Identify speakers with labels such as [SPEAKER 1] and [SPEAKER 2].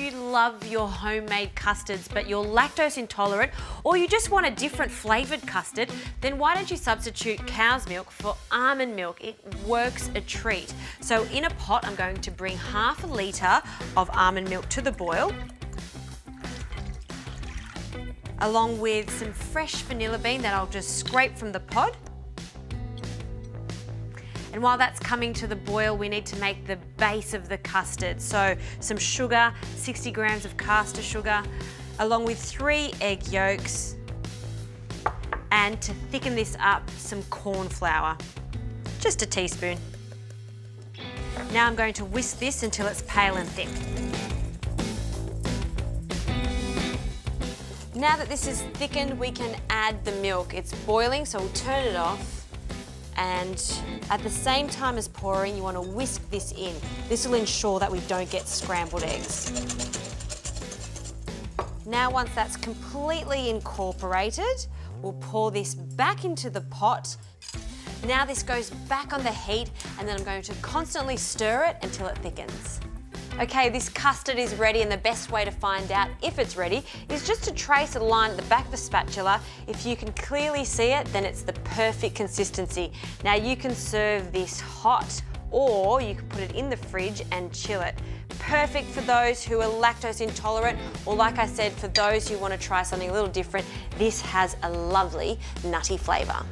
[SPEAKER 1] you love your homemade custards but you're lactose intolerant, or you just want a different flavoured custard, then why don't you substitute cow's milk for almond milk? It works a treat. So in a pot, I'm going to bring half a litre of almond milk to the boil, along with some fresh vanilla bean that I'll just scrape from the pod. And while that's coming to the boil, we need to make the base of the custard. So some sugar, 60 grams of caster sugar, along with 3 egg yolks, and to thicken this up, some corn flour, just a teaspoon. Now I'm going to whisk this until it's pale and thick. Now that this is thickened, we can add the milk. It's boiling, so we'll turn it off. And at the same time as pouring, you want to whisk this in. This will ensure that we don't get scrambled eggs. Now, once that's completely incorporated, we'll pour this back into the pot. Now this goes back on the heat, and then I'm going to constantly stir it until it thickens. Okay, this custard is ready, and the best way to find out if it's ready is just to trace a line at the back of the spatula. If you can clearly see it, then it's the perfect consistency. Now you can serve this hot, or you can put it in the fridge and chill it. Perfect for those who are lactose intolerant, or like I said, for those who want to try something a little different. This has a lovely nutty flavour.